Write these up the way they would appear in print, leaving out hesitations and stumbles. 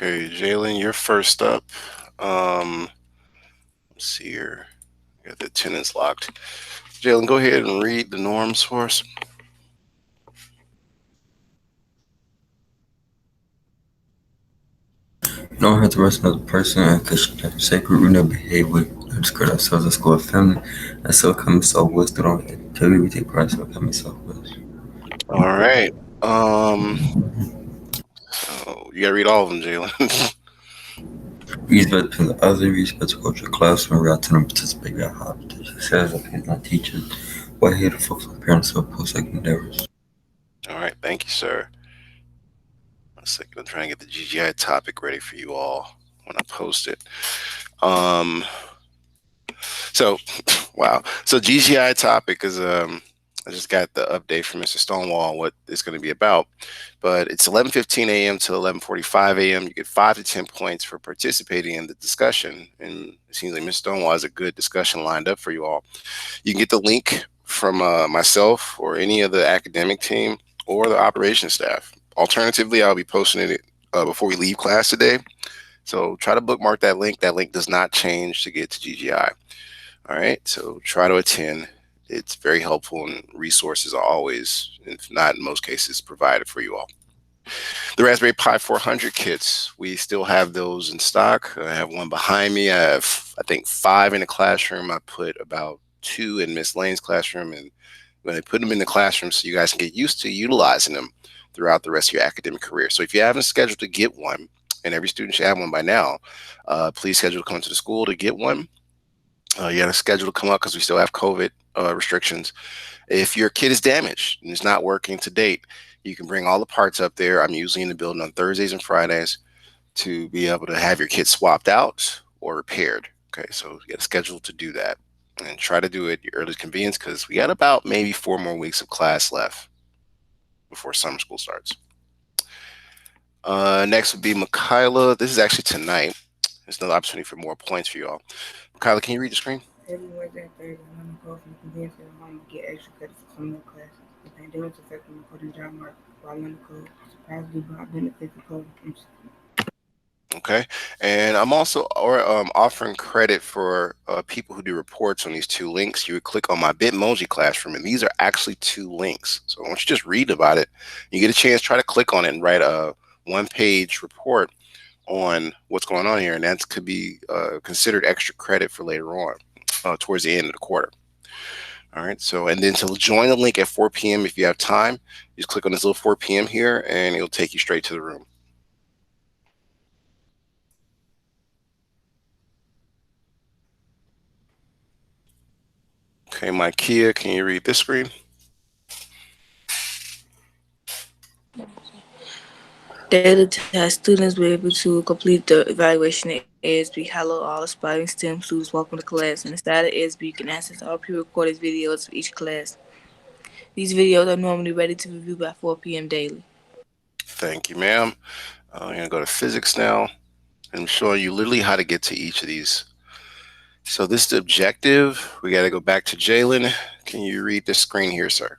Okay, Jalen, you're first up. Let's see here. Got the attendance locked. Jalen, go ahead and read the norms for us. No one has to arrest another person and condition of sacred. We never behave with no discredit ourselves as school family, and so come Southwest. Don't tell you we take pride in coming Southwest. All right. Um, so you gotta read all of them, Jalen. We respect the other, we respect the culture of classroom, we attend and participate, we are high potential sales, opinion on teachers. We're here to focus on parents of post-secondary endeavors. All right, thank you, sir. One second, I'm trying to get the GGI topic ready for you all when I post it. Um, so wow. So GGI topic is I just got the update from Mr. Stonewall what it's going to be about. But it's 11:15 a.m. to 11:45 a.m. You get 5 to 10 points for participating in the discussion, and it seems like Mr. Stonewall has a good discussion lined up for you all. You can get the link from myself or any of the academic team or the operations staff. Alternatively, I'll be posting it before we leave class today. So try to bookmark that link. That link does not change to get to GGI. All right. So try to attend. It's very helpful, and resources are always, if not in most cases, provided for you all. The Raspberry Pi 400 kits, we still have those in stock. I have one behind me. I have, I think, 5 in the classroom. I put about 2 in Miss Lane's classroom, and when I put them in the classroom so you guys can get used to utilizing them throughout the rest of your academic career. So if you haven't scheduled to get one, and every student should have one by now, please schedule to come to the school to get one. You got to schedule to come up because we still have COVID restrictions. If your kit is damaged and it's not working to date, you can bring all the parts up there. I'm usually in the building on Thursdays and Fridays to be able to have your kit swapped out or repaired. Okay, so you got to schedule to do that and try to do it at your earliest convenience because we got about maybe 4 more weeks of class left before summer school starts. Next would be Michaela. This is actually tonight. There's another opportunity for more points for you all. Michaela, can you read the screen? Every Wednesday and Thursday, I'm call from convenience and home to get extra credit for summer classes. The pandemic's affecting the coding job market while in the code surprisingly brought benefits to coding. Okay, and I'm also offering credit for people who do reports on these 2 links. You would click on my Bitmoji classroom, and these are actually 2 links. So once you just read about it, you get a chance, try to click on it and write a 1-page report on what's going on here, and that could be considered extra credit for later on towards the end of the quarter. All right, so and then to join the link at 4 p.m. if you have time, just click on this little 4 p.m. here, and it'll take you straight to the room. Okay, my Kia, can you read this screen? Daily test students will be able to complete the evaluation at ASB. Hello, all aspiring STEM students. Welcome to class. Inside of ASB, you can access all pre-recorded videos for each class. These videos are normally ready to review by 4 p.m. daily. Thank you, ma'am. I'm going to go to physics now. I'm showing you literally how to get to each of these. So this is the objective. We got to go back to Jalen. Can you read the screen here, sir?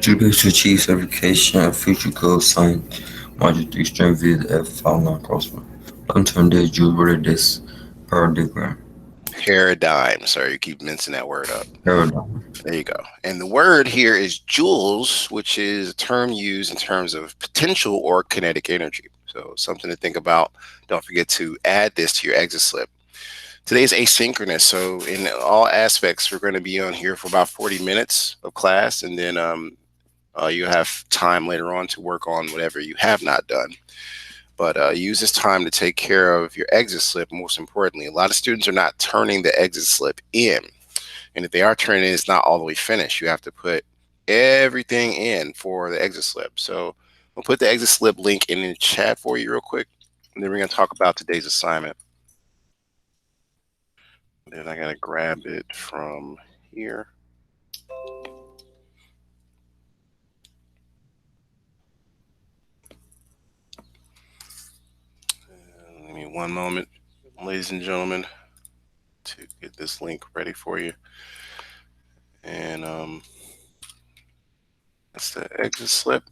To achieve certification and future goals, science, module 3, strength via the F, file non crossword. Long term days, you wrote this paradigm. Paradigm. Sorry, you keep mincing that word up. Paradigm. There you go. And the word here is joules, which is a term used in terms of potential or kinetic energy. So something to think about. Don't forget to add this to your exit slip. Today is asynchronous, so in all aspects, we're going to be on here for about 40 minutes of class, and then you have time later on to work on whatever you have not done. But use this time to take care of your exit slip. Most importantly, a lot of students are not turning the exit slip in. And if they are turning it, it's not all the way finished. You have to put everything in for the exit slip. So we'll put the exit slip link in the chat for you real quick. And then we're going to talk about today's assignment. Then I got to grab it from here. Give me one moment, ladies and gentlemen, to get this link ready for you. And That's the exit slip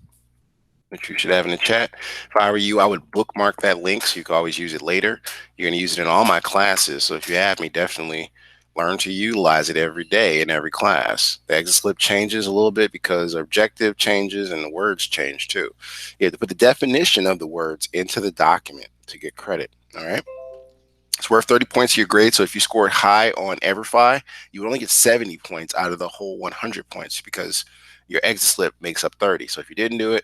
that you should have in the chat. If I were you, I would bookmark that link so you can always use it later. You're going to use it in all my classes. So if you have me, definitely learn to utilize it every day in every class. The exit slip changes a little bit because objective changes and the words change too. You have to put the definition of the words into the document to get credit. All right. It's worth 30 points to your grade. So if you scored high on EverFi, you would only get 70 points out of the whole 100 points because your exit slip makes up 30. So if you didn't do it,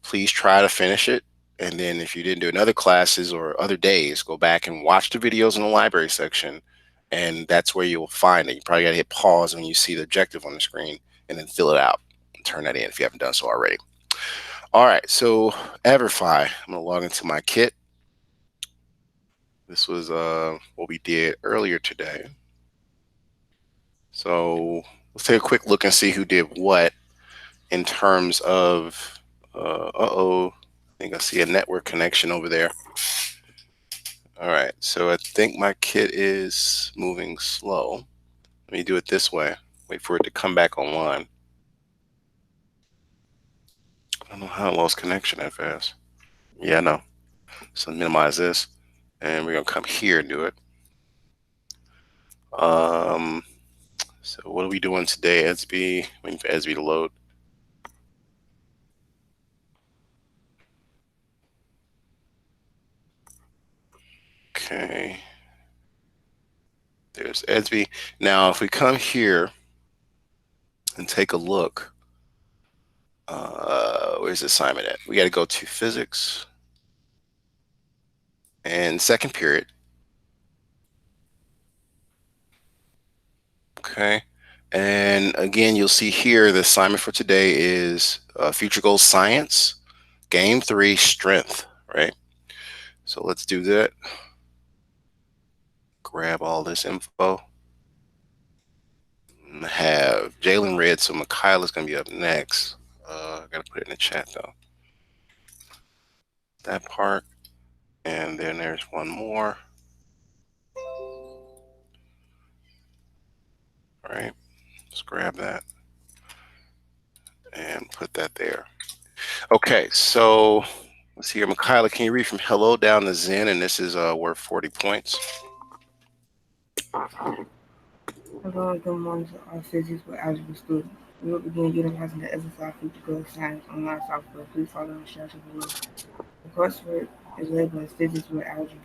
please try to finish it. And then if you didn't do it in other classes or other days, go back and watch the videos in the library section. And that's where you'll find it. You probably got to hit pause when you see the objective on the screen and then fill it out and turn that in if you haven't done so already. All right, so EverFi, I'm going to log into my kit. This was what we did earlier today. So let's take a quick look and see who did what in terms of, I think I see a network connection over there. All right, so I think my kit is moving slow. Let me do it this way. Wait for it to come back online. I don't know how I lost connection that fast. Yeah, I know. So minimize this, and we're gonna come here and do it. So what are we doing today, Edsby? Waiting for Edsby to load. Okay. There's Edsby. Now, if we come here and take a look, where's the assignment at? We got to go to physics and second period. Okay. And again, you'll see here the assignment for today is Future Goals Science, Game 3, Strength, right? So let's do that. Grab all this info. Have Jalen read, so Michaela's going to be up next. I got to put it in the chat, though. That part. And then there's one more. All right. Let's grab that and put that there. Okay, so let's see here. Michaela, can you read from hello down to Zen? And this is worth 40 points. Hello and good morning to all physics with algebra students. We will begin utilizing the exercise future goal science online software. Please follow the instructions below. The coursework is labeled as physics with algebra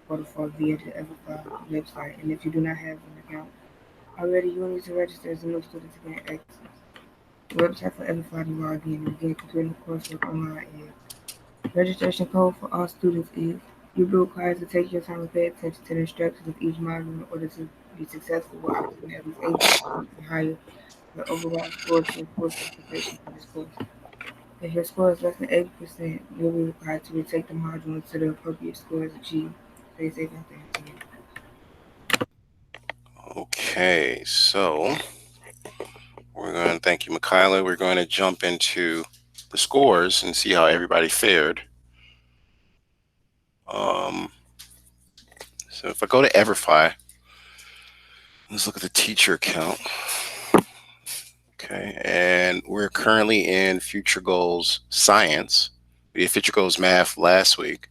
protocol via the exercise website. And if you do not have an account already, you will need to register as a new student to gain access. The website for EverFi to log in and begin completing the coursework online is registration code for all students is you'll be required to take your time and pay attention to the instructions of each module in order to be successful while obtaining at least 80% or higher the overall score to full certification for this course. If your score is less than 80%, you'll be required to retake the module until the appropriate score is achieved. Stay safe out there. Okay, so we're going to thank you, Michaela. We're going to jump into the scores and see how everybody fared. So if I go to EverFi, let's look at the teacher account. Okay, and we're currently in Future Goals Science. We did Future Goals Math last week.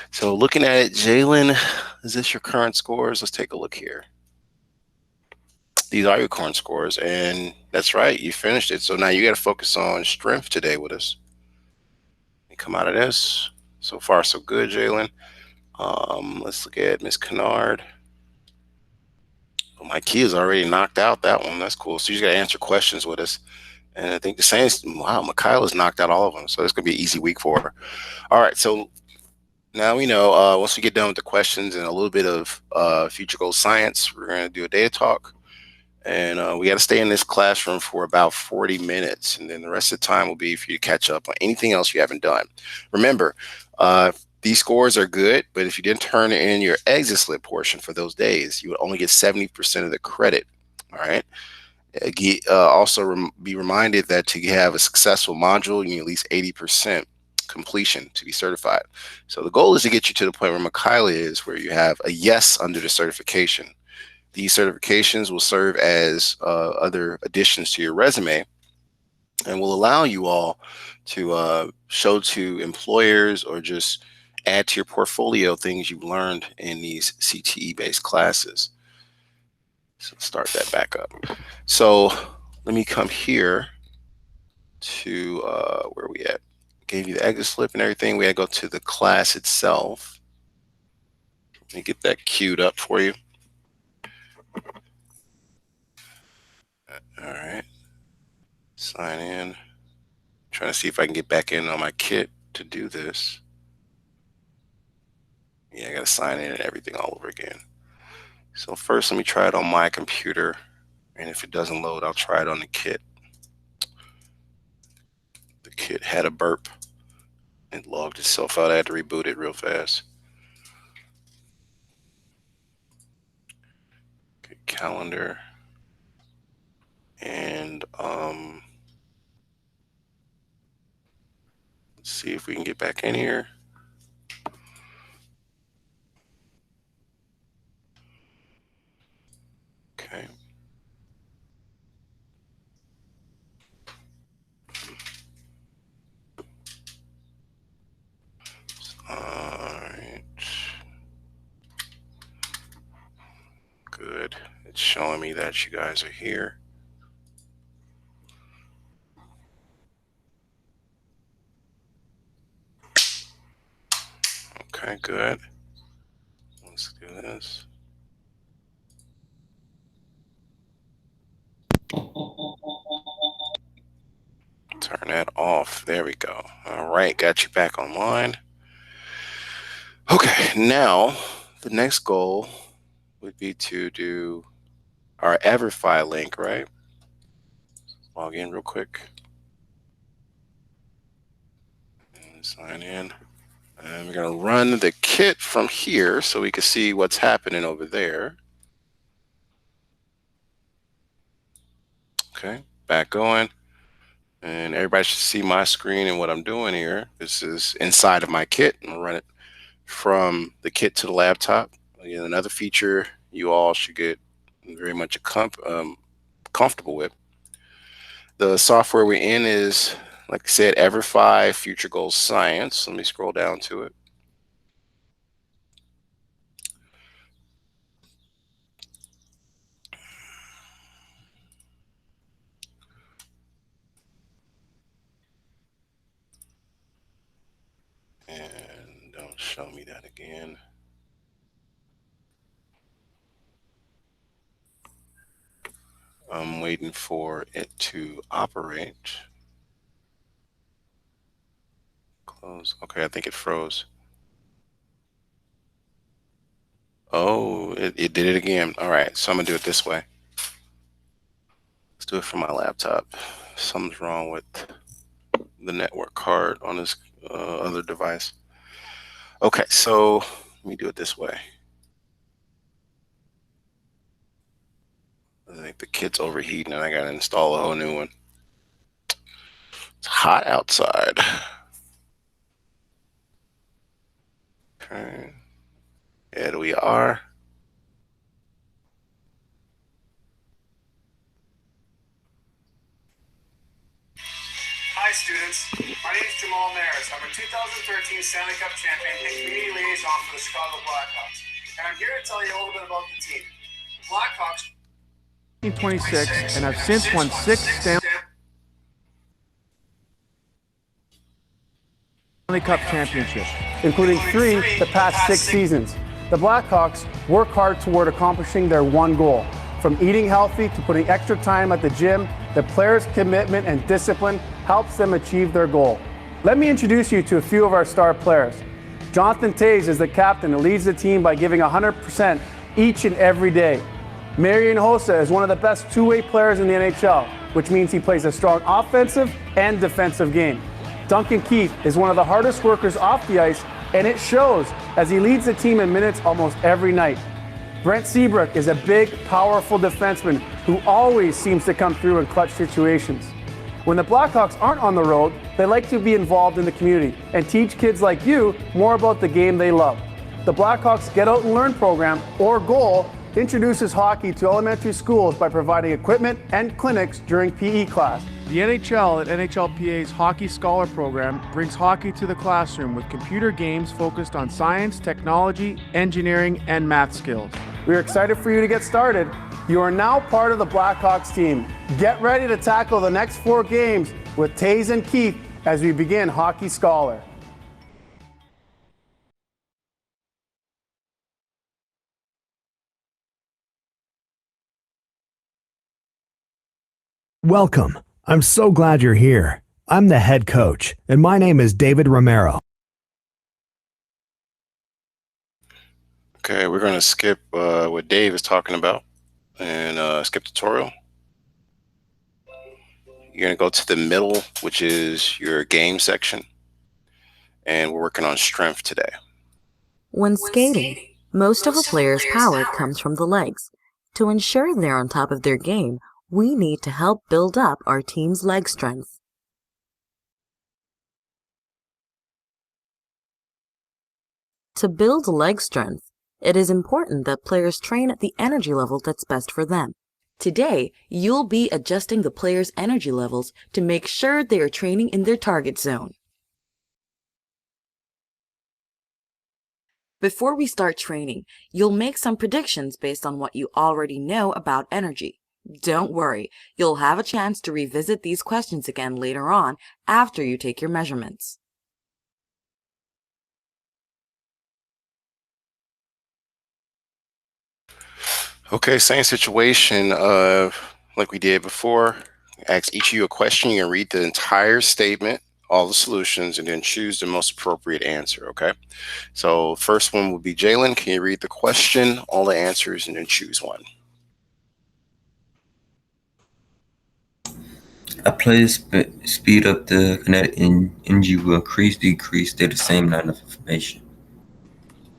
So looking at it, Jalen, is this your current scores? Let's take a look here. These are your current scores, and that's right, you finished it. So now you got to focus on strength today with us. You come out of this. So far, so good, Jalen. Let's look at Miss Kennard. Oh, my key is already knocked out that one. That's cool. So you just got to answer questions with us. And I think the same, wow, Michaela's knocked out all of them. So it's going to be an easy week for her. All right, so now we know once we get done with the questions and a little bit of Future Goals Science, we're going to do a data talk. And we got to stay in this classroom for about 40 minutes. And then the rest of the time will be for you to catch up on anything else you haven't done. Remember, these scores are good, but if you didn't turn in your exit slip portion for those days, you would only get 70% of the credit. All right. Also be reminded that to have a successful module, you need at least 80% completion to be certified. So the goal is to get you to the point where Michaela is, where you have a yes under the certification. These certifications will serve as other additions to your resume and will allow you all to show to employers or just add to your portfolio things you've learned in these CTE-based classes. So start that back up. So let me come here to where we at. Gave you the exit slip and everything. We had to go to the class itself. Let me get that queued up for you. All right. Sign in. Trying to see if I can get back in on my kit to do this. Yeah, I got to sign in and everything all over again. So first, let me try it on my computer. And if it doesn't load, I'll try it on the kit. The kit had a burp and logged itself out. I had to reboot it real fast. Okay, calendar. And let's see if we can get back in here. Okay. All right. Good. It's showing me that you guys are here. Okay, good. Let's do this. Turn that off. There we go. All right, got you back online. Okay, now the next goal would be to do our Everfi link, right? Log in real quick. And sign in. And we're going to run the kit from here so we can see what's happening over there. Okay, back going. And everybody should see my screen and what I'm doing here. This is inside of my kit. I'm going to run it from the kit to the laptop. Again, another feature you all should get very much comfortable with. The software we're in is, like I said, Everfi Future Goals Science. Let me scroll down to it. And don't show me that again. I'm waiting for it to operate. Close. Okay, I think it froze. Oh, it did it again. All right, so I'm gonna do it this way. Let's do it from my laptop. Something's wrong with the network card on this other device. Okay, so let me do it this way. I think the kit's overheating and I gotta install a whole new one. It's hot outside. Okay, here we are. Hi students, my name is Jamal Maris. I'm a 2013 Stanley Cup champion and community liaison for the Chicago Blackhawks. And I'm here to tell you a little bit about the team. The Blackhawks 26 and have since won 6 Stanley Cup championships, including 3 the past 6 seasons. The Blackhawks work hard toward accomplishing their one goal. From eating healthy to putting extra time at the gym, the players' commitment and discipline helps them achieve their goal. Let me introduce you to a few of our star players. Jonathan Toews is the captain and leads the team by giving 100% each and every day. Marian Hossa is one of the best two-way players in the NHL, which means he plays a strong offensive and defensive game. Duncan Keith is one of the hardest workers off the ice, and it shows as he leads the team in minutes almost every night. Brent Seabrook is a big, powerful defenseman who always seems to come through in clutch situations. When the Blackhawks aren't on the road, they like to be involved in the community and teach kids like you more about the game they love. The Blackhawks Get Out and Learn program, or GOAL, introduces hockey to elementary schools by providing equipment and clinics during PE class. The NHL at NHLPA's Hockey Scholar program brings hockey to the classroom with computer games focused on science, technology, engineering, and math skills. We are excited for you to get started. You are now part of the Blackhawks team. Get ready to tackle the next 4 games with Taze and Keith as we begin Hockey Scholar. Welcome. I'm so glad you're here. I'm the head coach, and my name is David Romero. Okay, we're going to skip what Dave is talking about and skip tutorial. You're going to go to the middle, which is your game section. And we're working on strength today. When skating, most of a player's power comes from the legs. To ensure they're on top of their game, we need to help build up our team's leg strength. To build leg strength, it is important that players train at the energy level that's best for them. Today, you'll be adjusting the players' energy levels to make sure they are training in their target zone. Before we start training, you'll make some predictions based on what you already know about energy. Don't worry, you'll have a chance to revisit these questions again later on after you take your measurements. Okay, same situation like we did before. Ask each of you a question. You can read the entire statement, all the solutions, and then choose the most appropriate answer, okay? So first one will be Jalen. Can you read the question, all the answers, and then choose one? A player's speed up the kinetic energy will increase, decrease, stay the same line of information.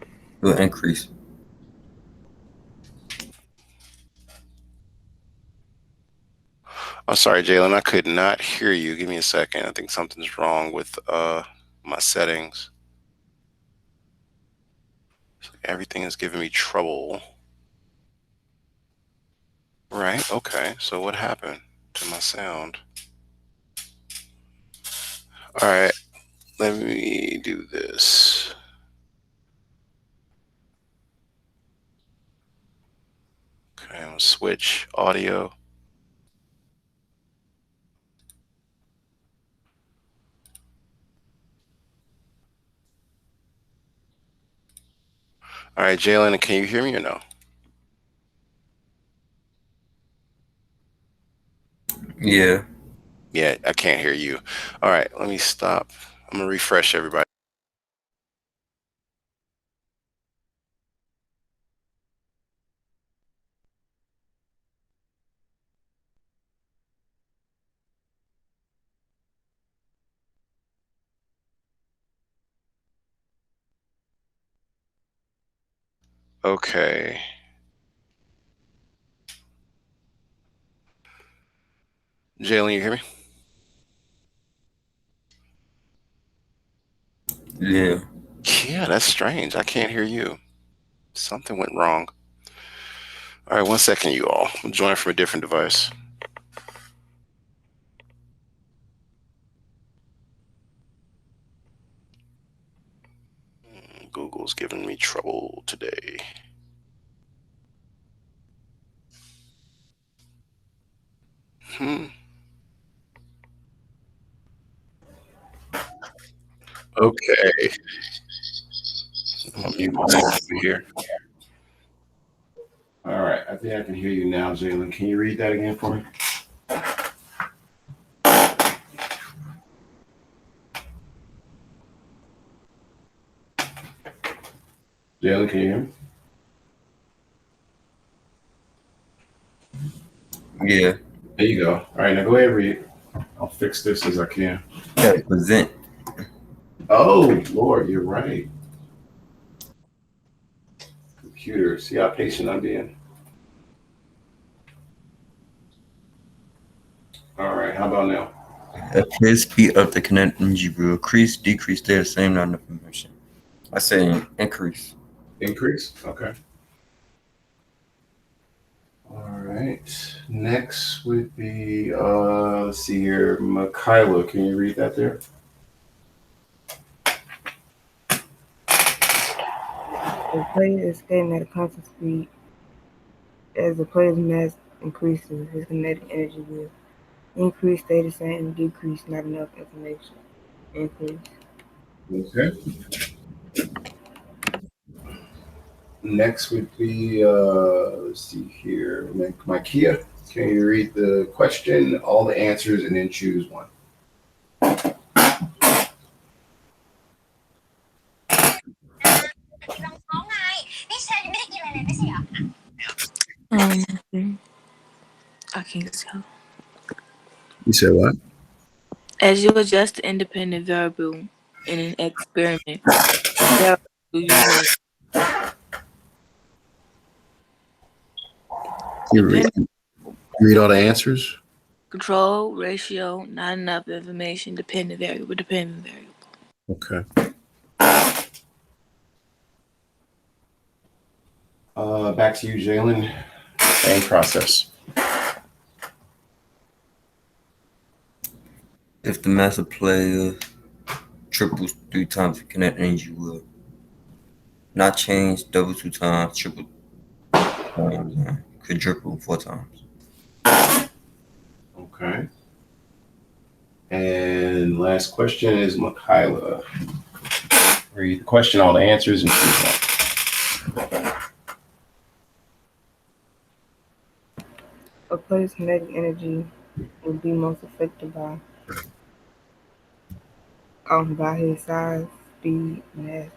It will increase. I'm sorry, Jalen, I could not hear you. Give me a second. I think something's wrong with my settings. Everything is giving me trouble. Right, okay. So what happened to my sound? All right, let me do this. Okay, I'm gonna switch audio. All right, Jalen, can you hear me or no? Yeah. Yeah, I can't hear you. All right, let me stop. I'm gonna refresh everybody. Okay. Jalen, you hear me? Yeah. Yeah, that's strange. I can't hear you. Something went wrong. All right, 1 second, you all. I'm joining from a different device. Google's giving me trouble today. Okay. I'm gonna mute myself over here. All right, I think I can hear you now, Jalen. Can you read that again for me? Jalen, can you hear me? Yeah. There you go. All right, now go ahead and read. I'll fix this as I can. Yeah, present. Oh, Lord, you're right. Computer, see how patient I'm being? All right, how about now? A player's speed up the kinetic energy will increase, decrease, stay the same line of information. I say increase. Increase? Okay. All right. Next would be, let's see here, Michaela. Can you read that there? The player is skating at a constant speed. As the player's mass increases, his kinetic energy will increase, stay the same, decrease, not enough information. Increase. Okay. Next would be, let's see here, Micaiah. Can you read the question, all the answers, and then choose one? I can't tell. You said what? As you adjust the independent variable in an experiment, what variable do you measure? You read, Dependent read all the answers? control, ratio, not enough information, dependent variable. Okay. Back to you, Jalen. Same process. If the mass of player triples 3 times, the kinetic energy will not change, double 2 times, triple times, and quadruple 4 times. Okay. And last question is Michaela. Read the question, all the answers, and choose one. A player's kinetic energy will be most affected by his size, speed, mass,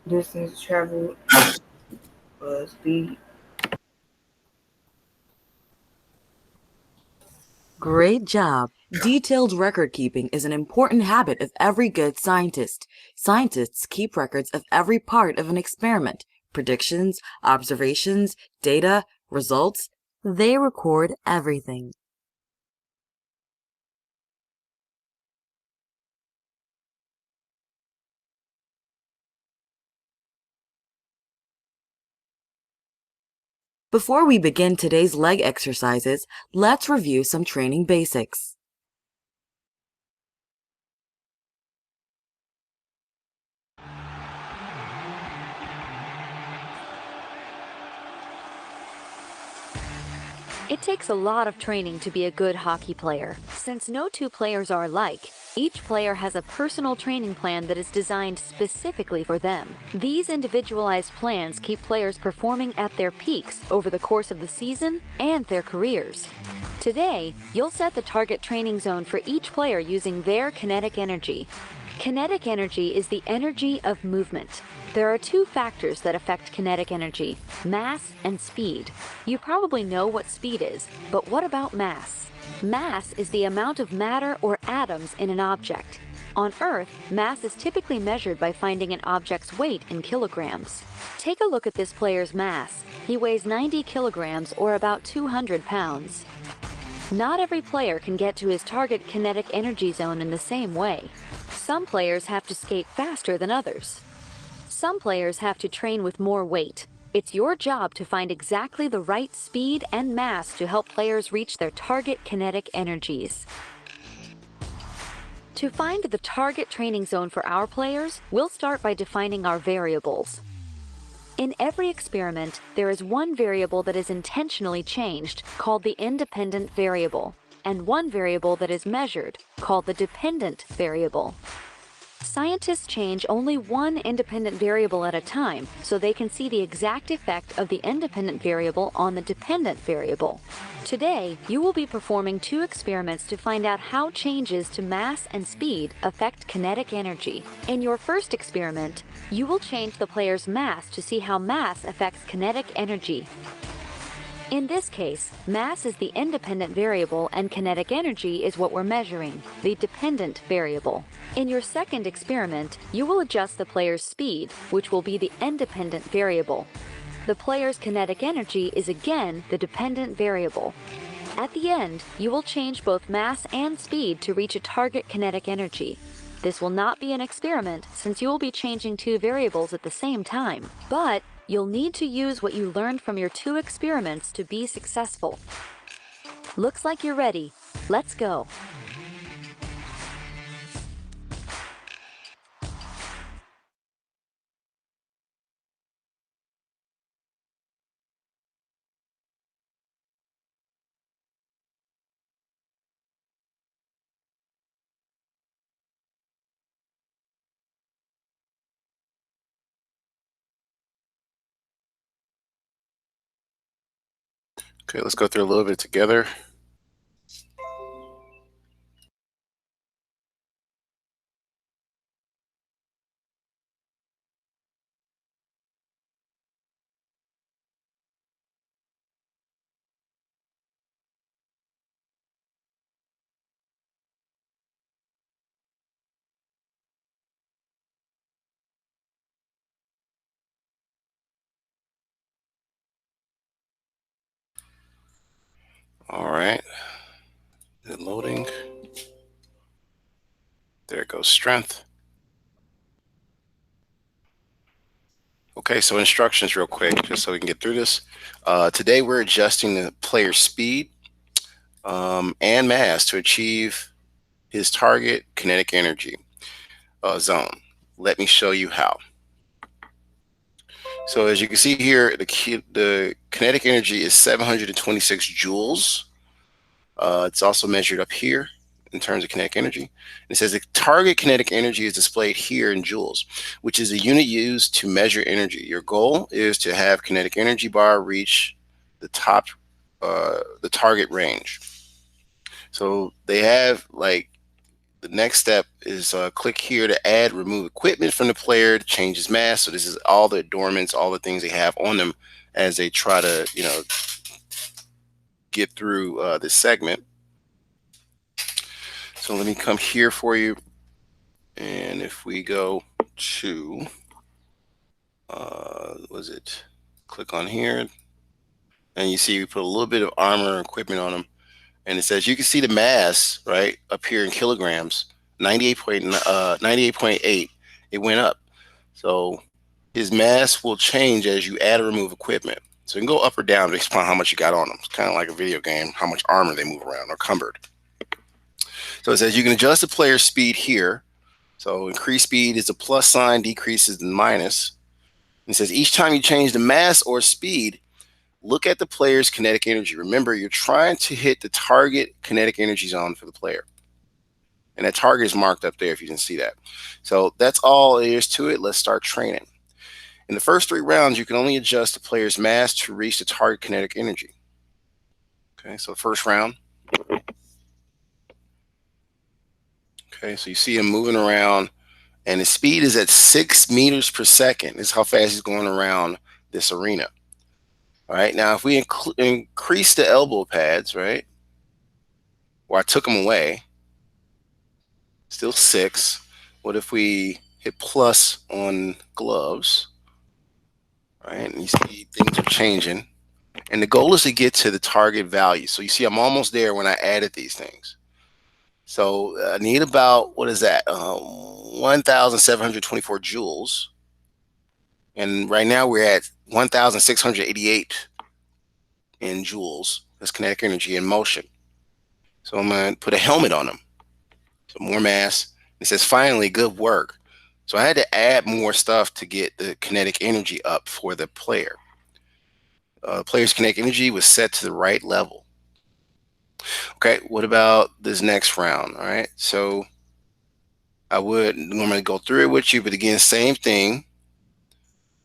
distance traveled, speed. Great job! Detailed record keeping is an important habit of every good scientist. Scientists keep records of every part of an experiment, predictions, observations, data, results. They record everything. Before we begin today's leg exercises, let's review some training basics. It takes a lot of training to be a good hockey player. Since no two players are alike, each player has a personal training plan that is designed specifically for them. These individualized plans keep players performing at their peaks over the course of the season and their careers. Today, you'll set the target training zone for each player using their kinetic energy. Kinetic energy is the energy of movement. There are two factors that affect kinetic energy: mass and speed. You probably know what speed is, but what about mass? Mass is the amount of matter or atoms in an object. On Earth, mass is typically measured by finding an object's weight in kilograms. Take a look at this player's mass. He weighs 90 kilograms or about 200 pounds. Not every player can get to his target kinetic energy zone in the same way. Some players have to skate faster than others. Some players have to train with more weight. It's your job to find exactly the right speed and mass to help players reach their target kinetic energies. To find the target training zone for our players, we'll start by defining our variables. In every experiment, there is one variable that is intentionally changed, called the independent variable, and one variable that is measured, called the dependent variable. Scientists change only one independent variable at a time, so they can see the exact effect of the independent variable on the dependent variable. Today, you will be performing two experiments to find out how changes to mass and speed affect kinetic energy. In your first experiment, you will change the player's mass to see how mass affects kinetic energy. In this case, mass is the independent variable and kinetic energy is what we're measuring, the dependent variable. In your second experiment, you will adjust the player's speed, which will be the independent variable. The player's kinetic energy is again the dependent variable. At the end, you will change both mass and speed to reach a target kinetic energy. This will not be an experiment since you will be changing two variables at the same time, but You'll need to use what you learned from your 2 experiments to be successful. Looks like you're ready. Let's go. Okay, let's go through a little bit together. All right. Is it loading? There it goes, strength. Okay, so instructions real quick, just so we can get through this. Today we're adjusting the player's speed and mass to achieve his target kinetic energy zone. Let me show you how. So as you can see here, the kinetic energy is 726 joules. It's also measured up here in terms of kinetic energy. It says the target kinetic energy is displayed here in joules, which is a unit used to measure energy. Your goal is to have kinetic energy bar reach the top, the target range. So they have like the next step is click here to add, remove equipment from the player to change his mass. So this is all the adornments, all the things they have on them as they try to, get through this segment. So let me come here for you. And if we go to, was it, click on here, and you see we put a little bit of armor and equipment on them. And it says, you can see the mass, right, up here in kilograms, 98.8, it went up. So his mass will change as you add or remove equipment. So you can go up or down based upon how much you got on them. It's kind of like a video game, how much armor they move around or cumbered. So it says you can adjust the player's speed here. So increase speed is a plus sign, decrease is the minus. It says each time you change the mass or speed, look at the player's kinetic energy. Remember, you're trying to hit the target kinetic energy zone for the player. And that target is marked up there if you can see that. So that's all there is to it. Let's start training. In the first 3 rounds, you can only adjust the player's mass to reach the target kinetic energy. Okay, so first round. Okay, so you see him moving around, and his speed is at 6 meters per second. This is how fast he's going around this arena. All right, now if we increase the elbow pads, right, or I took them away, still 6. What if we hit plus on gloves? All right, and you see things are changing. And the goal is to get to the target value. So you see I'm almost there when I added these things. So I need about, what is that, 1,724 joules. And right now we're at 1,688 in joules. That's kinetic energy in motion. So I'm going to put a helmet on them. So more mass. It says, finally, good work. So I had to add more stuff to get the kinetic energy up for the player. The player's kinetic energy was set to the right level. Okay, what about this next round? All right, so I would normally go through it with you, but again, same thing.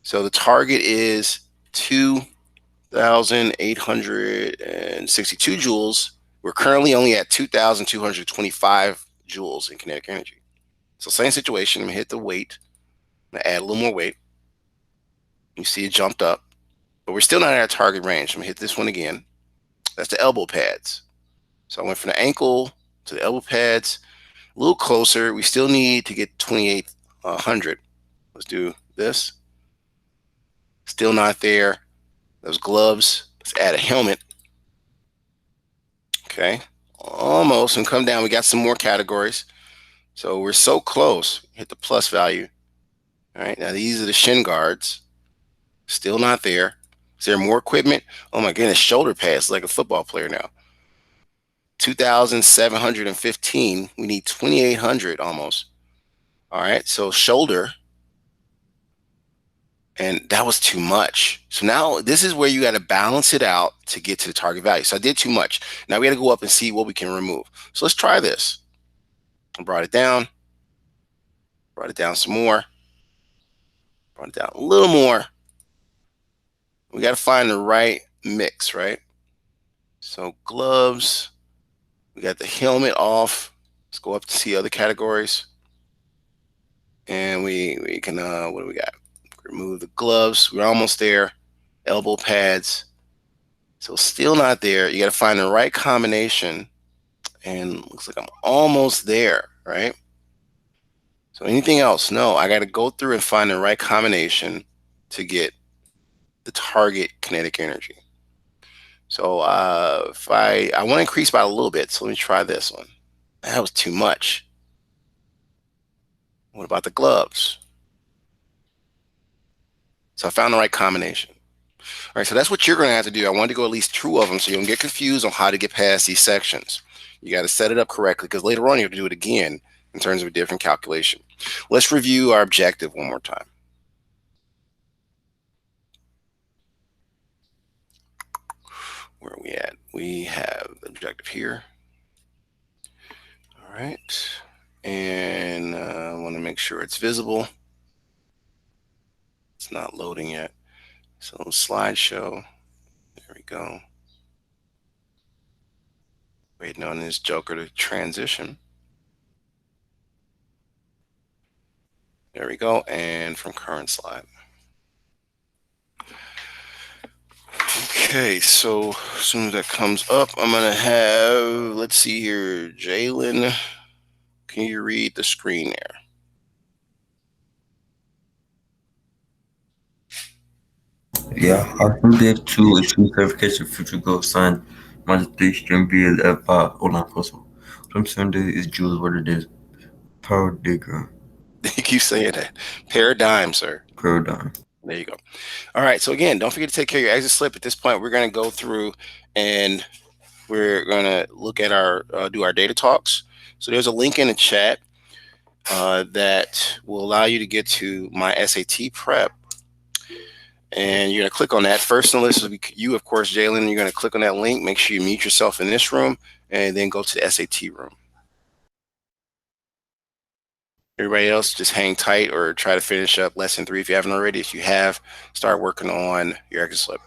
So the target is 2,862 joules. We're currently only at 2,225 joules in kinetic energy. So same situation. I'm gonna hit the weight. I'm gonna add a little more weight. You see it jumped up, but we're still not at our target range. I'm gonna hit this one again. That's the elbow pads. So I went from the ankle to the elbow pads, a little closer. We still need to get 2,800. Let's do this. Still not there. Those gloves. Let's add a helmet. Okay, almost. And come down. We got some more categories. So we're so close. Hit the plus value. All right, now these are the shin guards. Still not there. Is there more equipment? Oh my goodness, shoulder pads like a football player now. 2,715. We need 2,800 almost. All right, so shoulder, and that was too much. So now this is where you got to balance it out to get to the target value. So I did too much. Now we got to go up and see what we can remove. So let's try this. I brought it down some more, brought it down a little more. We got to find the right mix, right? So gloves, we got the helmet off. Let's go up to see other categories. And we can, what do we got? Remove the gloves. We're almost there. Elbow pads. So still not there. You got to find the right combination. And looks like I'm almost there, right? So anything else? No, I got to go through and find the right combination to get the target kinetic energy. So if I want to increase by a little bit, so let me try this one. That was too much. What about the gloves? So I found the right combination. All right, so that's what you're going to have to do. I wanted to go at least 2 of them so you don't get confused on how to get past these sections. You got to set it up correctly because later on you have to do it again in terms of a different calculation. Let's review our objective one more time. Where are we at? We have the objective here. All right. And I want to make sure it's visible. It's not loading yet. So slideshow. There we go. Waiting on this joker to transition. There we go. And from current slide. Okay, so as soon as that comes up, I'm going to have, let's see here, Jalen, can you read the screen there? Yeah, I do that too. Achieve verification future goal sign -3 string B F online possible. What I'm saying is Jules what it is. Power digger. You keep saying that. Paradigm, sir. Paradigm. There you go. All right, so again, don't forget to take care of your exit slip. At this point, we're going to go through and we're going to look at our, do our data talks. So there's a link in the chat that will allow you to get to my SAT prep. And you're going to click on that. First on the list will be you, of course, Jalen. You're going to click on that link. Make sure you mute yourself in this room and then go to the SAT room. Everybody else, just hang tight or try to finish up lesson 3 if you haven't already. If you have, start working on your exit slip.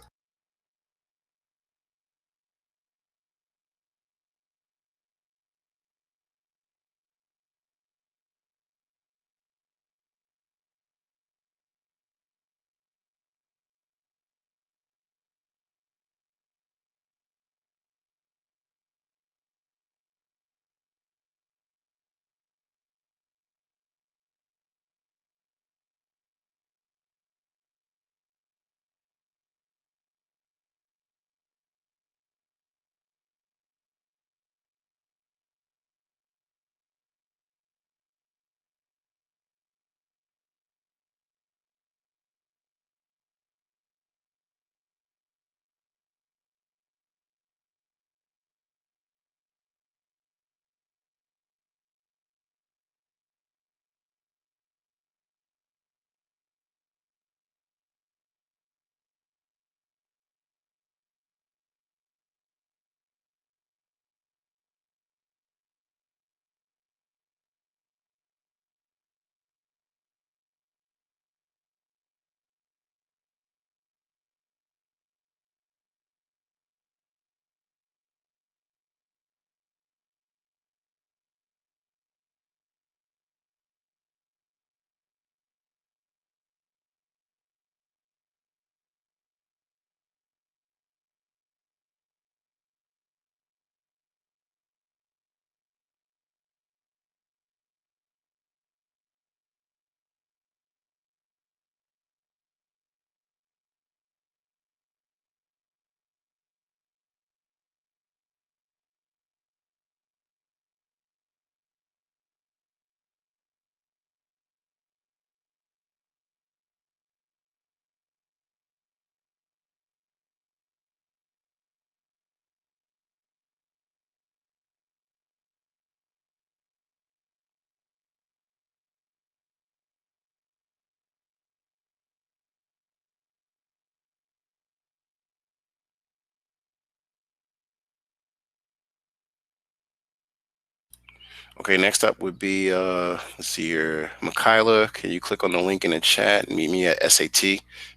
Okay, next up would be, let's see here, Michaela. Can you click on the link in the chat and meet me at SAT?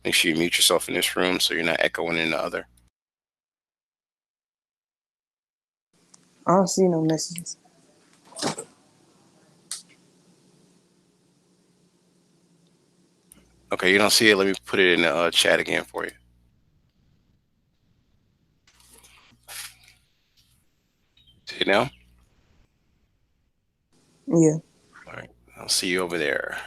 Make sure you mute yourself in this room so you're not echoing in the other. I don't see no messages. Okay, you don't see it? Let me put it in the chat again for you. See it now? Yeah. All right, I'll see you over there.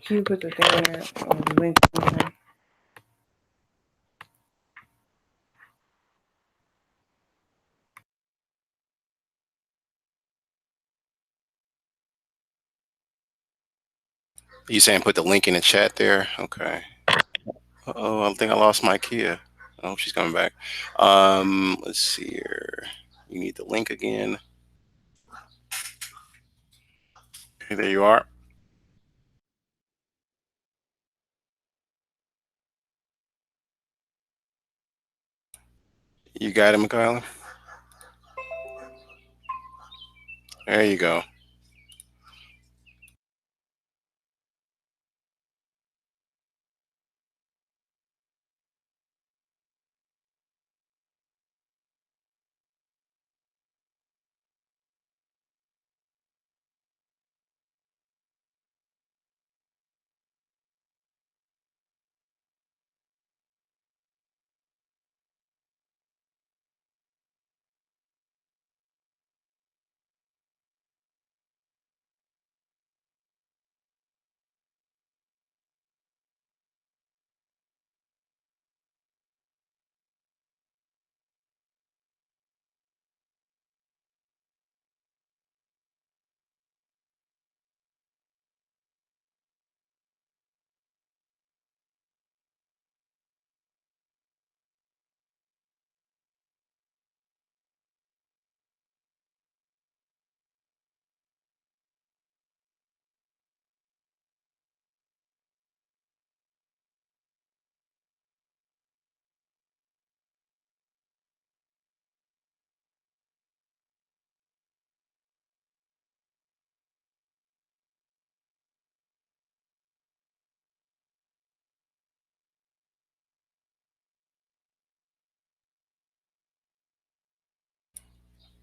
Can you put the thing in there, the link in there? You saying put the link in the chat there? Okay. Oh, I think I lost my Kia. I hope she's coming back. Let's see here. You need the link again. Okay, there you are. You got it, Michaela? There you go.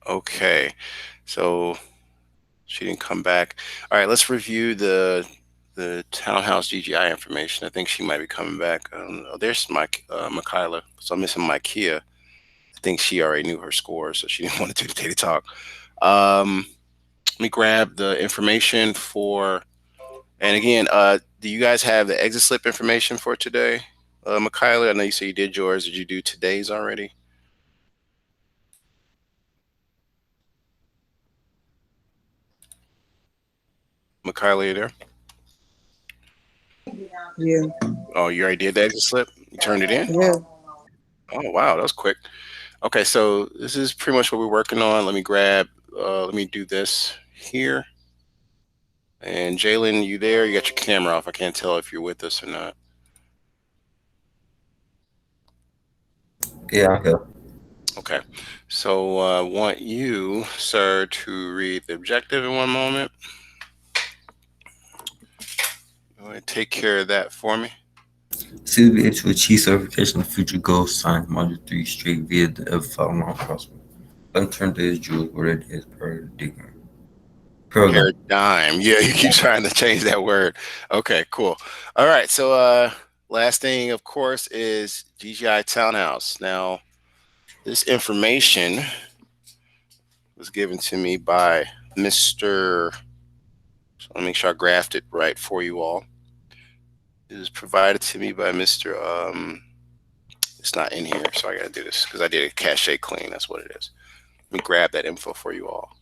Okay. So she didn't come back. All right, let's review the townhouse GGI information. I think she might be coming back. Oh, there's my Michaela. So I'm missing my Kia. I think she already knew her score, so she didn't want to do the data talk. Let me grab the information for. And again, do you guys have the exit slip information for today, Michaela? I know you said you did yours. Did you do today's already, Michaela? You there? Yeah. Oh, you already did the exit slip. You turned it in. Yeah. Oh wow, that was quick. Okay, so this is pretty much what we're working on. Let me grab. Let me do this here. And Jalen, you there? You got your camera off. I can't tell if you're with us or not. Yeah, I'm here. Okay. So I want you, sir, to read the objective in one moment. Go ahead and take care of that for me. To be able to achieve certification of future goals, science module 3 straight via the ever crossword. Unturned days jewels where it is paradigm. Paradigm. Yeah, you keep trying to change that word. Okay, cool. All right. So last thing, of course, is GGI Townhouse. Now, this information was given to me by Mr. So let me make sure I graphed it right for you all. It was provided to me by Mr. It's not in here, so I got to do this because I did a cache clean. That's what it is. Let me grab that info for you all.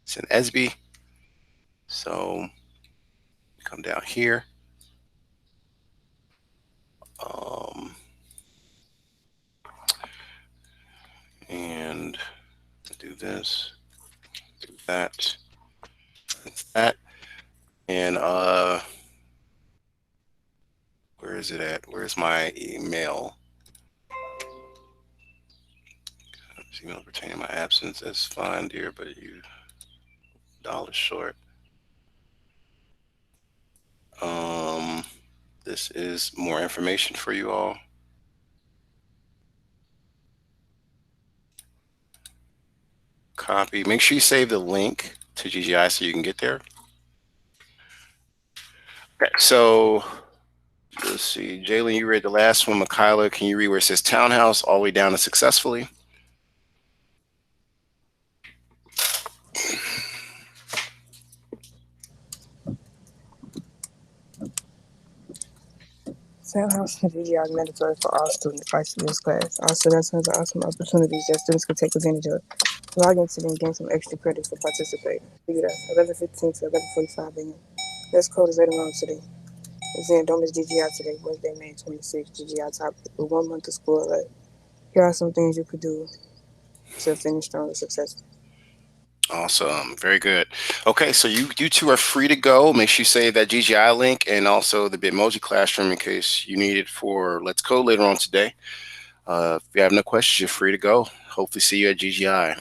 It's an SB. So come down here. And do this, do that, that, and where is it at? Where's my email? Email pertaining to my absence. That's fine, dear, but you $1 short. This is more information for you all. Copy. Make sure you save the link to GGI so you can get there. Okay, so let's see. Jalen, you read the last one. Michaela, can you read where it says townhouse all the way down to successfully? Townhouse and GGI is mandatory for all students by this class. All students have awesome opportunities that students can take advantage of. Log into and gain some extra credit for participating. Figure out 11:15 to 11:45 a.m. This code is later on today. Again, don't miss GGI today, Wednesday, May 26th. GGI topic with 1 month of school left. Here are some things you could do to finish strong and successful. Awesome. Very good. Okay, so you two are free to go. Make sure you save that GGI link and also the Bitmoji Classroom in case you need it for Let's Code later on today. If you have no questions, you're free to go. Hopefully see you at GGI.